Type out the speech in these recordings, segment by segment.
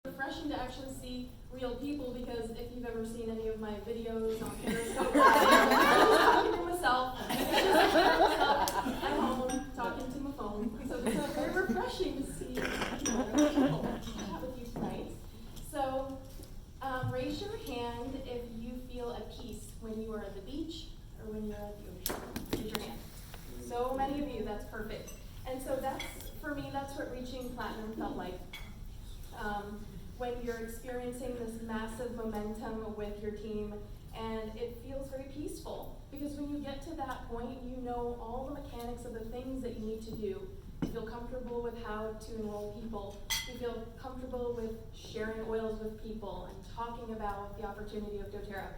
refreshing to actually see real people, because if you've ever seen any of my videos on Periscope, I'm just talking to myself. At home, talking to my phone. So it's very refreshing to see people chat with you tonight. So raise your hand if you feel at peace when you are at the beach or when you're at the ocean. Raise your hand. So many of you, that's perfect. And so that's, for me, that's what reaching platinum felt like. When you're experiencing this massive momentum with your team, and it feels very peaceful, because when you get to that point, you know all the mechanics of the things that you need to do. You feel comfortable with how to enroll people. You feel comfortable with sharing oils with people and talking about the opportunity of doTERRA.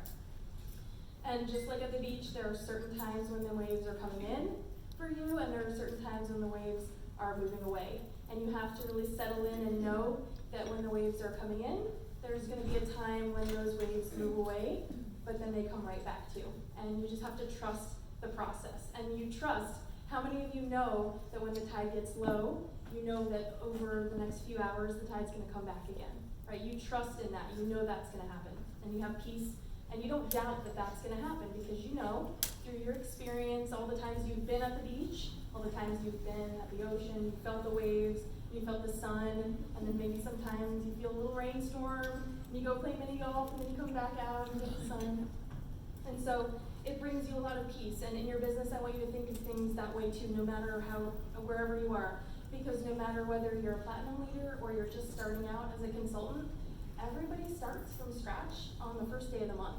And just like at the beach, there are certain times when the waves are coming in for you, and there are certain times when the waves are moving away. And you have to really settle in and know that when the waves are coming in, there's going to be a time when those waves move away, but then they come right back to you. And you just have to trust the process. And you trust, how many of you know that when the tide gets low, you know that over the next few hours, the tide's going to come back again, right? You trust in that. You know that's going to happen. And you have peace, and you don't doubt that that's going to happen, because you know through your experience, all the times you've been at the beach, all the times you've been at the ocean, you felt the waves, you felt the sun, and then maybe sometimes you feel a little rainstorm, and you go play mini golf, and then you come back out and get the sun. And so it brings you a lot of peace. And in your business, I want you to think of things that way too, no matter wherever you are. Because no matter whether you're a platinum leader or you're just starting out as a consultant, everybody starts from scratch on the first day of the month.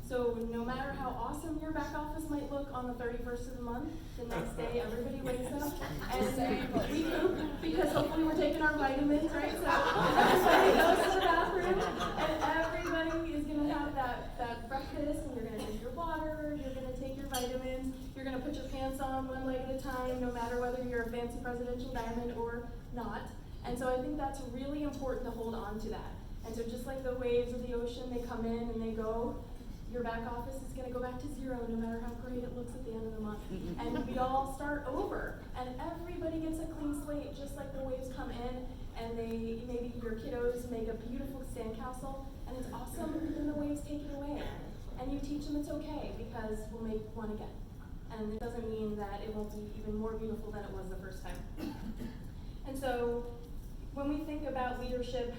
So no matter how awesome your back office might look on the 31st of the month, the next day everybody wakes up and we poop, because hopefully we're taking our vitamins, right? So everybody goes to the bathroom, and everybody is going to have that breakfast, and you're going to drink your water, you're going to take your vitamins, you're going to put your pants on one leg at a time, no matter whether you're a fancy presidential diamond or not. And so I think that's really important to hold on to that. And so just like the waves of the ocean, they come in and they go, your back office is going to go back to zero no matter how great it looks at the end of the month. And we all start over. And everybody gets a clean slate, just like the waves come in, and maybe your kiddos make a beautiful sandcastle, and it's awesome, and then the waves take it away. And you teach them it's okay, because we'll make one again. And it doesn't mean that it won't be even more beautiful than it was the first time. And so when we think about leadership,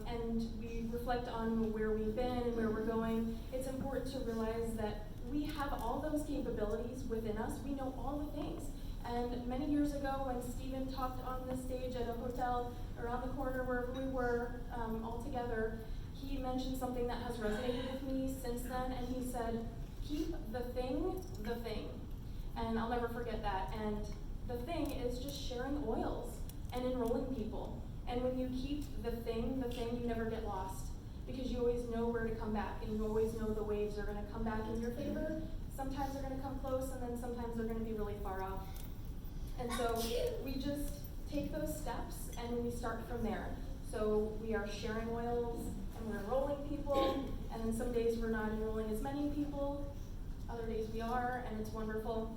and we reflect on where we've been and where we're going, it's important to realize that we have all those capabilities within us. We know all the things. And many years ago, when Stephen talked on this stage at a hotel around the corner, wherever we were all together, he mentioned something that has resonated with me since then, and he said, keep the thing, the thing. And I'll never forget that. And the thing is just sharing oils and enrolling people. And when you keep the thing, you never get lost, because you always know where to come back, and you always know the waves are going to come back in your favor. Sometimes they're going to come close, and then sometimes they're going to be really far off. And so we just take those steps, and we start from there. So we are sharing oils, and we're enrolling people, and then some days we're not enrolling as many people, other days we are, and it's wonderful.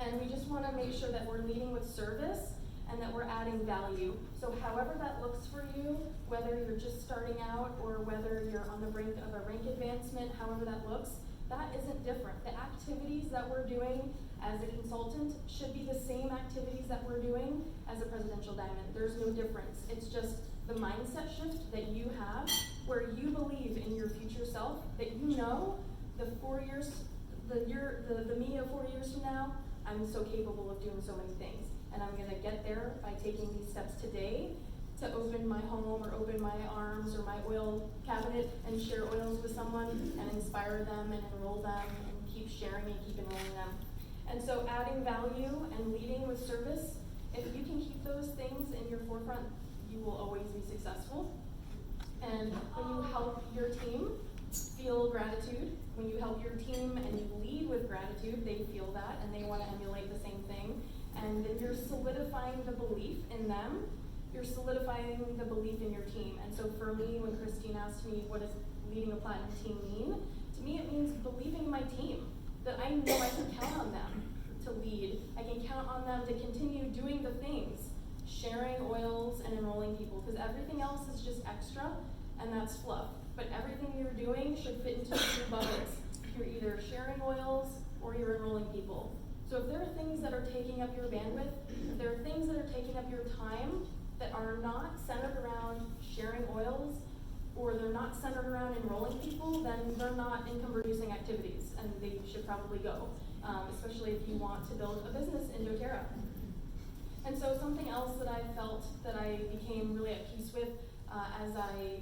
And we just want to make sure that we're leading with service, and that we're adding value. So however that looks for you, whether you're just starting out or whether you're on the brink of a rank advancement, however that looks, that isn't different. The activities that we're doing as a consultant should be the same activities that we're doing as a presidential diamond. There's no difference. It's just the mindset shift that you have, where you believe in your future self, that you know the 4 years, the me of 4 years from now, I'm so capable of doing so many things. And I'm going to get there by taking these steps today to open my home or open my arms or my oil cabinet and share oils with someone and inspire them and enroll them and keep sharing and keep enrolling them. And so adding value and leading with service, if you can keep those things in your forefront, you will always be successful. And when you help your team feel gratitude, when you help your team and you lead with gratitude, they feel that and they want to emulate the same thing. And then you're solidifying the belief in them, you're solidifying the belief in your team. And so for me, when Christine asked me, what does leading a platinum team mean? To me, it means believing in my team, that I know I can count on them to lead. I can count on them to continue doing the things, sharing oils and enrolling people, because everything else is just extra, and that's fluff. But everything you're doing should fit into two buckets. You're either sharing oils or you're enrolling people. So if there are things that are taking up your bandwidth, if there are things that are taking up your time that are not centered around sharing oils, or they're not centered around enrolling people, then they're not income-producing activities, and they should probably go, especially if you want to build a business in doTERRA. And so something else that I felt that I became really at peace with as I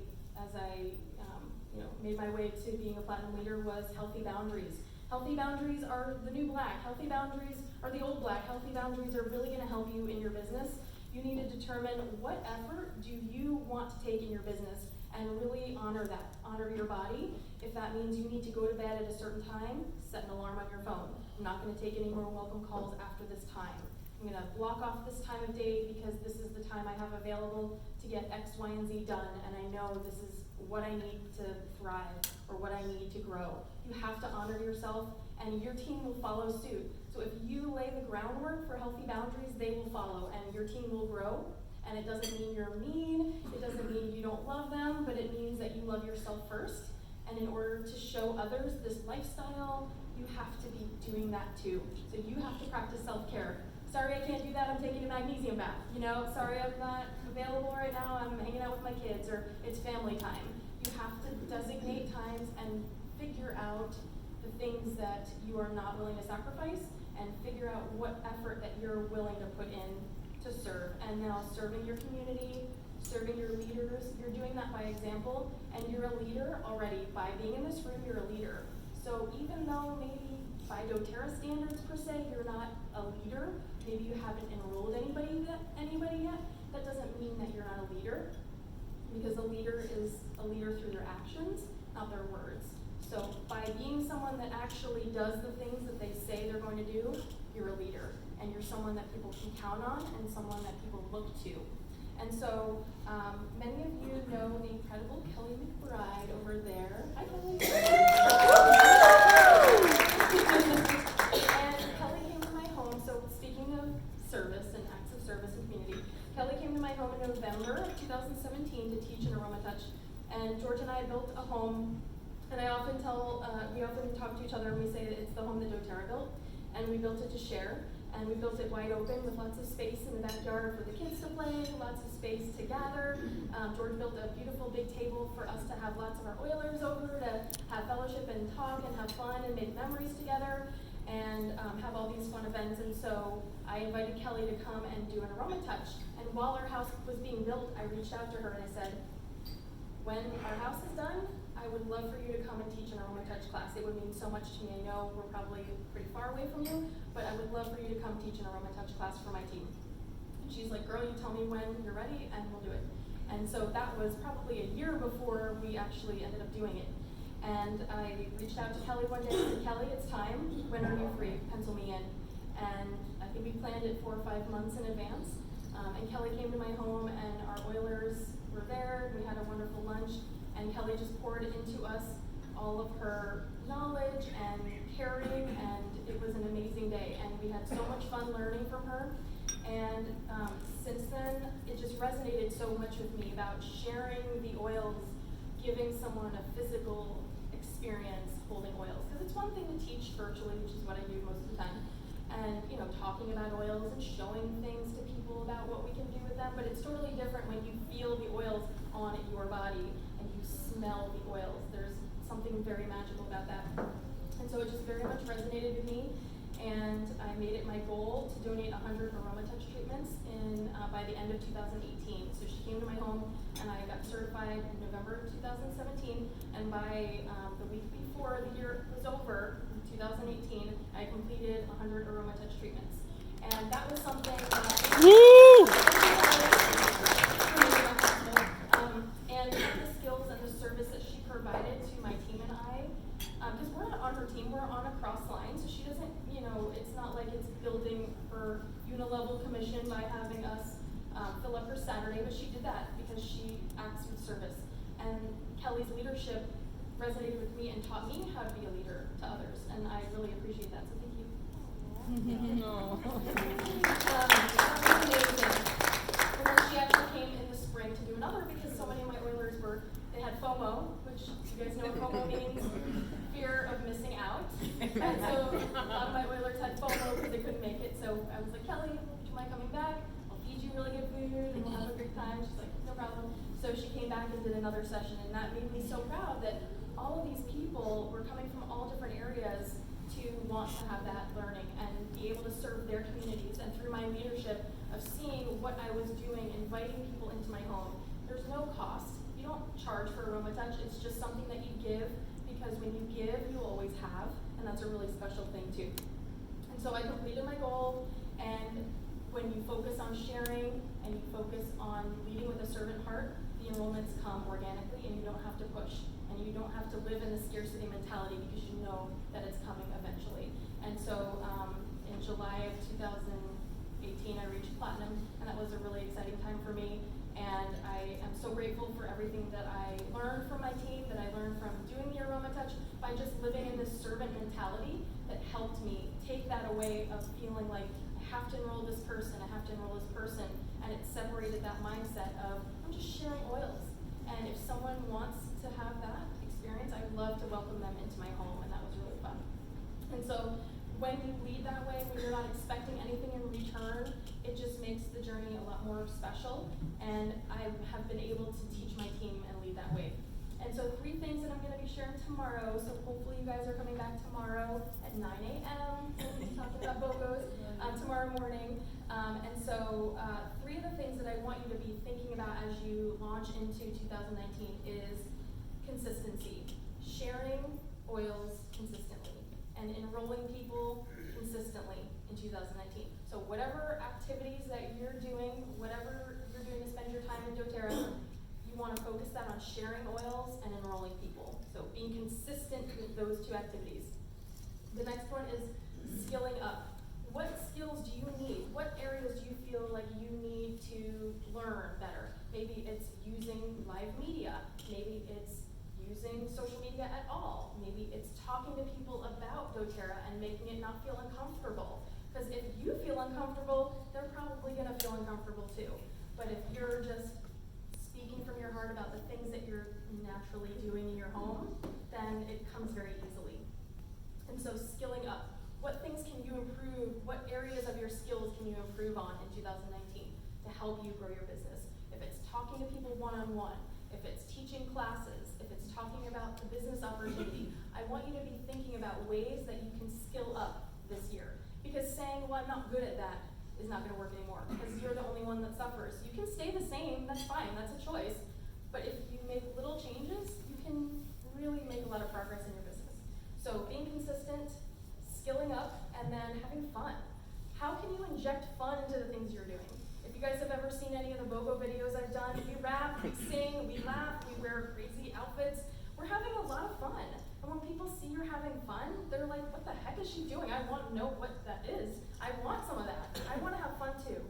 made my way to being a platinum leader was healthy boundaries. Healthy boundaries are the new black. Healthy boundaries are the old black. Healthy boundaries are really going to help you in your business. You need to determine what effort do you want to take in your business and really honor that. Honor your body. If that means you need to go to bed at a certain time, set an alarm on your phone. I'm not going to take any more welcome calls after this time. I'm going to block off this time of day because this is the time I have available to get X, Y, and Z done, and I know this is what I need to thrive or what I need to grow. You have to honor yourself, and your team will follow suit. So if you lay the groundwork for healthy boundaries, they will follow, and your team will grow. And it doesn't mean you're mean, it doesn't mean you don't love them, but it means that you love yourself first. And in order to show others this lifestyle, you have to be doing that too. So you have to practice self-care. Sorry, I can't do that, I'm taking a magnesium bath. Sorry, I'm not available right now, I'm hanging out with my kids, or it's family time. You have to designate times and figure out the things that you are not willing to sacrifice, and figure out what effort that you're willing to put in to serve. And now serving your community, serving your leaders, you're doing that by example, and you're a leader already. By being in this room, you're a leader. So even though maybe by doTERRA standards per se, you're not a leader, maybe you haven't enrolled anybody yet, that doesn't mean that you're not a leader, because a leader is a leader through their actions, not their words. So by being someone that actually does the things that they say they're going to do, you're a leader. And you're someone that people can count on and someone that people look to. And so many of you know the incredible Kelly McBride over there. Hi, Kelly. And Kelly came to my home. So speaking of service and acts of service and community, Kelly came to my home in November of 2017 to teach an aroma touch. And George and I built a home. And I often we often talk to each other and we say that it's the home that doTERRA built. And we built it to share. And we built it wide open with lots of space in the backyard for the kids to play, lots of space to gather. George built a beautiful big table for us to have lots of our Oilers over to have fellowship and talk and have fun and make memories together and have all these fun events. And so I invited Kelly to come and do an aroma touch. And while our house was being built, I reached out to her and I said, when our house is done, I would love for you to come and teach an aroma touch class. It would mean so much to me. I know we're probably pretty far away from you, but I would love for you to come teach an aroma touch class for my team. And she's like, girl, you tell me when you're ready and we'll do it. And so that was probably a year before we actually ended up doing it. And I reached out to Kelly one day and said, Kelly, it's time. When are you free? Pencil me in. And I think we planned it 4 or 5 months in advance. And Kelly came to my home and our Oilers were there. We had a wonderful lunch. And Kelly just poured into us all of her knowledge and caring, and it was an amazing day. And we had so much fun learning from her. And since then, it just resonated so much with me about sharing the oils, giving someone a physical experience holding oils. Because it's one thing to teach virtually, which is what I do most of the time, and talking about oils and showing things to people about what we can do with them. But it's totally different when you feel the oils on your body and you smell the oils. There's something very magical about that. And so it just very much resonated with me. And I made it my goal to donate 100 aroma touch treatments by the end of 2018. So she came to my home and I got certified in November 2017. And by the week before the year was over, in 2018, I completed 100 aroma touch treatments. And that was something that and the skills and the service that she provided to my team and I, because we're not on her team, we're on a cross line, so she doesn't, it's not like it's building her unilevel commission by having us fill up her Saturday, but she did that because she acts with service. And Kelly's leadership resonated with me and taught me how to be a leader to others, and I really appreciate that, so thank you. Amazing. You guys know what FOMO means? Fear of missing out. And so a lot of my Oilers had FOMO because they couldn't make it. So I was like, Kelly, would you mind coming back? I'll feed you really good food and we'll have a great time. She's like, no problem. So she came back and did another session, and that made me so proud that all of these people were coming from all different areas to want to have that learning and be able to serve their communities. And through my leadership of seeing what I was doing, inviting people into my home, there's no cost. You don't charge for Aroma Touch. It's just something that you give, because when you give, you always have, and that's a really special thing too. And so I completed my goal, and when you focus on sharing and you focus on leading with a servant heart, the enrollments come organically, and you don't have to push. And you don't have to live in the scarcity mentality, because you know that it's coming eventually. And so in July of 2018, I reached platinum, and that was a really exciting time for me. And I am so grateful for everything that I learned from my team, that I learned from doing the Aroma Touch, by just living in this servant mentality that helped me take that away of feeling like I have to enroll this person, I have to enroll this person. And it separated that mindset of, I'm just sharing oils. And if someone wants to have that experience, I would love to welcome them into my home, and that was really fun. And so when you lead that way, when you're not expecting anything in return, it just makes the journey a lot more special. And I have been able to teach my team and lead that way. And so 3 things that I'm going to be sharing tomorrow. So hopefully you guys are coming back tomorrow at 9 a.m. We'll be talking about BOGOs tomorrow morning. And so 3 of the things that I want you to be thinking about as you launch into 2019 is consistency. Sharing oils consistently and enrolling people consistently in 2019. So whatever activities that you're doing, whatever you're doing to spend your time in doTERRA, you want to focus that on sharing oils and enrolling people. So being consistent with those 2 activities. The next one is skilling up. What skills do you need? What areas do you feel like you need to learn better? Maybe it's using live media. Maybe it's using social media at all. Maybe it's talking to people about doTERRA and making it not feel uncomfortable. Because if you feel uncomfortable, they're probably going to feel uncomfortable too. But if you're just speaking from your heart about the things that you're naturally doing in your home, then it comes very easily. And so skilling up. What things can you improve? What areas of your skills can you improve on in 2019 to help you grow your business? If it's talking to people one-on-one, if it's teaching classes, if it's talking about the business opportunity, I want you to be thinking about ways that you can skill up this year. Because saying, well, I'm not good at that is not going to work anymore, because you're the only one that suffers. You can stay the same, that's fine, that's a choice. But if you make little changes, you can really make a lot of progress in your business. So being consistent, skilling up, and then having fun. How can you inject fun into the things you're doing? If you guys have ever seen any of the BOGO videos I've done, we rap, we sing, we laugh, we wear crazy outfits. We're having a lot of fun. And when people see you're having fun, they're like, what the heck is she doing? I want to know what that is. I want some of that. I want to have fun too.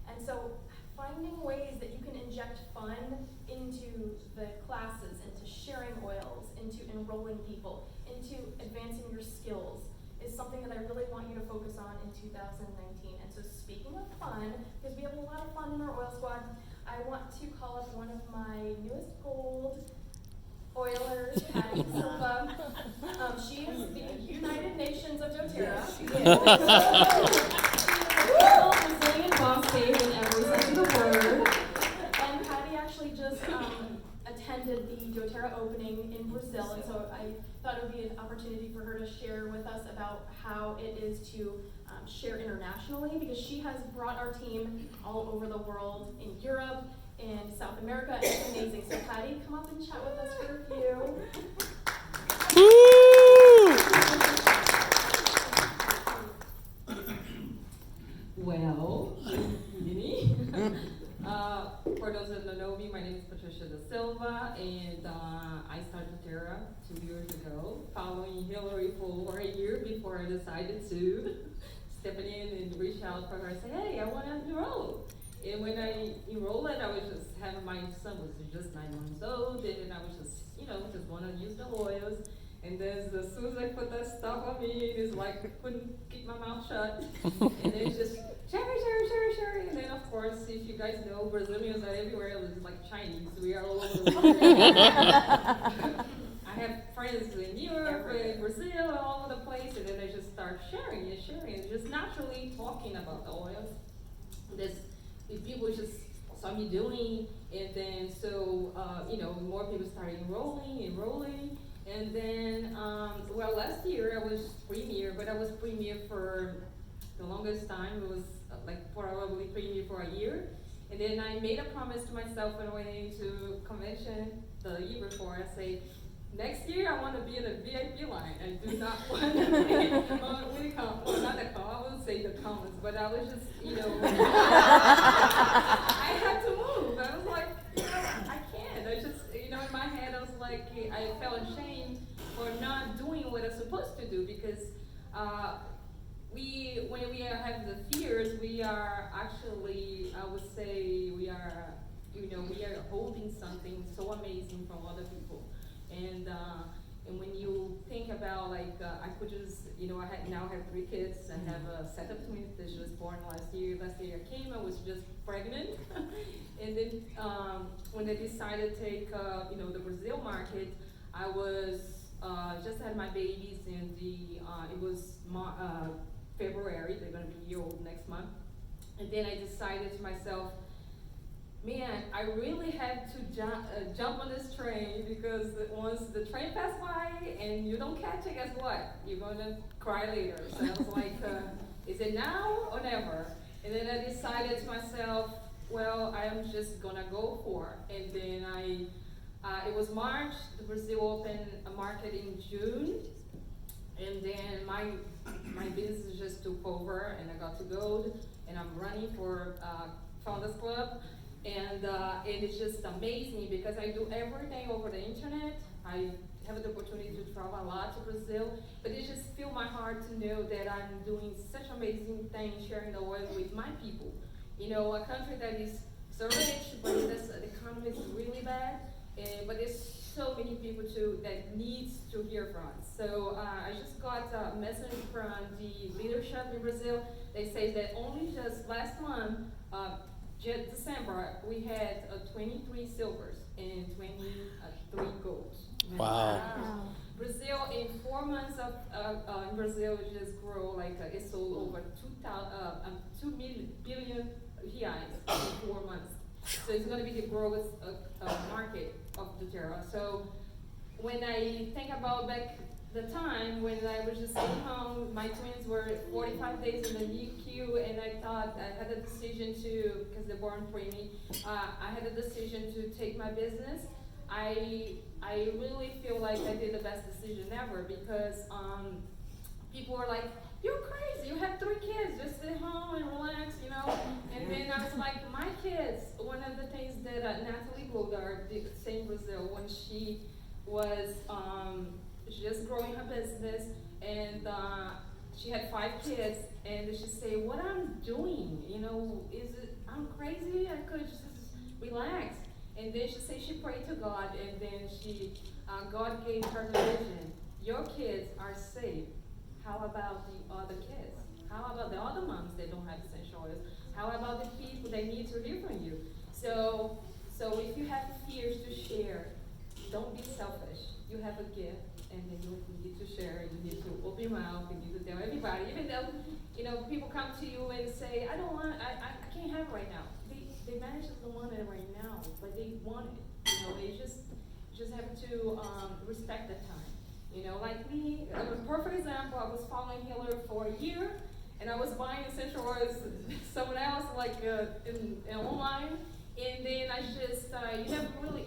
And so finding ways that you can inject fun into the classes, into sharing oils, into enrolling people, into advancing your skills, is something that I really want you to focus on in 2019. And so speaking of fun, because we have a lot of fun in our oil squad, I want to call up one of my newest gold Oilers, Patty DaSilva. She is the United Nations of doTERRA. She is resilient boss babe in every sense of the word. And Patty actually just attended the doTERRA opening in Brazil, and so I thought it would be an opportunity for her to share with us about how it is to share internationally, because she has brought our team all over the world, in Europe, in South America, and it's amazing. So Patty, come up and chat with us for a few. Well, for those that don't know me, my name is Patricia DaSilva, and I started doTERRA 2 years ago, following Hillary for a year before I decided to step in and reach out for her and say, hey, I want to enroll. And when I enrolled, I was just having, my son was just 9 months old, and I was just want to use the oils. And then as soon as I put that stuff on me, it's like I couldn't keep my mouth shut. And then it's just sherry. And then of course, if you guys know, Brazilians are everywhere. It's like Chinese. We are all over the world. I this, if people just saw me doing, and then so, more people started enrolling, and then, well, last year I was premier, but I was premier for the longest time. It was like probably premier for a year. And then I made a promise to myself when I went into convention the year before. I say, next year I want to be in a VIP line. I do not want to be not the I wouldn't say the comments, but I was just, I had to move. I was like, I can't. I just, in my head I was like, I felt ashamed for not doing what I was supposed to do, because when we have the fears, we are actually, I would say, we are holding something so amazing from other people. And when you think about, like, I could just, I now have 3 kids. I have a set of twins that was born last year. Last year I came, I was just pregnant. And then when I decided to take, the Brazil market, I was, just had my babies, and it was February. They're going to be a year old next month. And then I decided to myself, man, I really had to jump on this train, because once the train passed by and you don't catch it, guess what? You're going to cry later. So I was like, is it now or never? And then I decided to myself, well, I'm just going to go for it. And then it was March. The Brazil opened a market in June. And then my business just took over, and I got to go, and I'm running for Founders Club. And it's just amazing, because I do everything over the internet. I have the opportunity to travel a lot to Brazil, but it just fills my heart to know that I'm doing such amazing things, sharing the oil with my people. A country that is so rich, but the economy is really bad, but there's so many people too that needs to hear from us. So I just got a message from the leadership in Brazil. They say that only just last month, December, we had 23 silvers and 23 golds. Wow. Brazil, in 4 months in Brazil, just grow like it sold over 2 billion reais in 4 months. So it's going to be the growth market of doTERRA. So when I think about back the time when I was just staying home, my twins were 45 days in the NICU, and I thought I had a decision to, because they're born preemie, I had a decision to take my business. I really feel like I did the best decision ever, because people were like, you're crazy, you have 3 kids, just sit home and relax, And then I was like, my kids, one of the things that Natalie Goldar did in Brazil when she was just growing her business, and she had 5 kids, and she said, what I'm doing, I'm crazy, I could just relax. And then she said she prayed to God, and then God gave her the vision. Your kids are safe. How about the other kids? How about the other moms that don't have essential oils? How about the people that need to hear from you? So if you have fears to share, don't be selfish. You have a gift, and then you need to share. You need to open your mouth. You need to tell everybody. Even though, people come to you and say, I can't have it right now. They manage to want it right now, but they want it. They just have to respect the time. Like me, a perfect example, I was following Hillary for a year, and I was buying essential oils someone else, like in online, and then I just,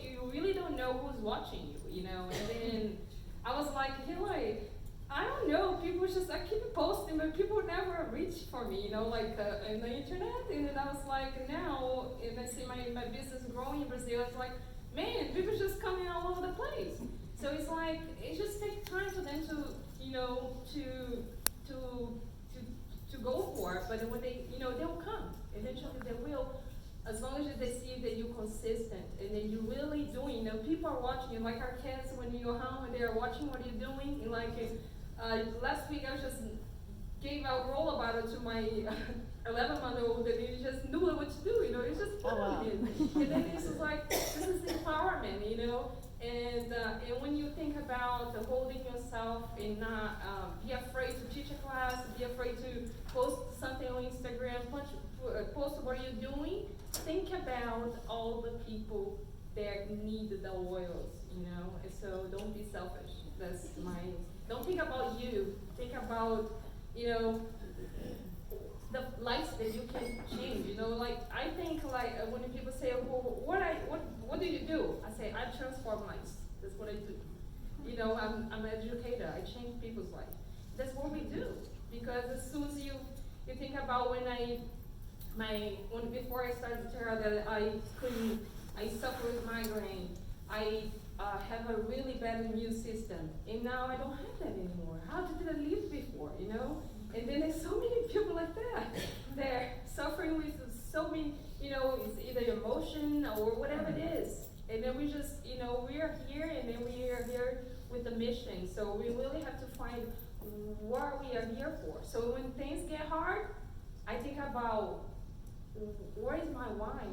you really don't know who's watching you, and then I was like, Hillary, I don't know, I keep posting, but people never reach for me, like in the internet, and then I was like, now, if I see my business growing in Brazil, it's like, man, people just coming all over the place. So it's like, it just takes time for them to go for it, but when they'll come. Eventually they will, as long as they see that you're consistent and that you're really doing. People are watching you, like our kids when you're home and they're watching what you're doing. And like last week I just gave out roller bottle to my 11-month-old, and he just knew what to do, it's just fun. And then this is like, this is empowerment, and when you think about holding yourself and not be afraid to teach a class, be afraid to post something on Instagram, post what you're doing, think about all the people that need the oils, and so don't be selfish. Don't think about you, think about, the lives that you can change, like, I think, like, when people say, well, what do you do? I say, I transform lives. That's what I do. I'm an educator. I change people's life. That's what we do. Because as soon as you think about before I started Terra, that I suffer with migraine. I have a really bad immune system. And now I don't have that anymore. How did I live before, And then there's so many people like that. They're suffering with so many, it's either emotion or whatever it is. And then we just, we are here, and then we are here with a mission. So we really have to find what we are here for. So when things get hard, I think about, where is my why?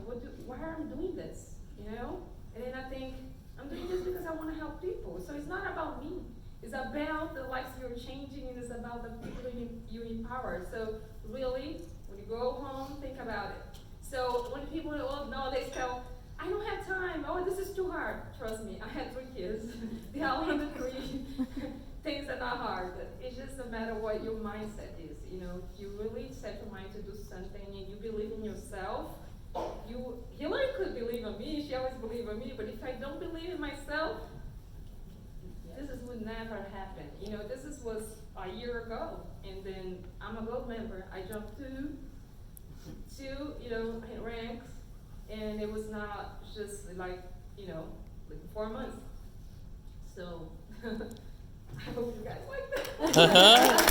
Why am I doing this? And then I think, I'm doing this because I want to help people. So it's not about me. It's about the lives you're changing, and it's about the people you empower. So really, when you go home, think about it. So when people nowadays tell, I don't have time, this is too hard. Trust me, I had 3 kids. They all under 3. Things are not hard. It's just a matter of what your mindset is. If you really set your mind to do something and you believe in yourself, Hillary could believe in me, she always believed in me, but if I don't believe in myself, this would never happen. This was a year ago, and then I'm a gold member. I jumped two ranks, and it was not just like 4 months. So I hope you guys like that.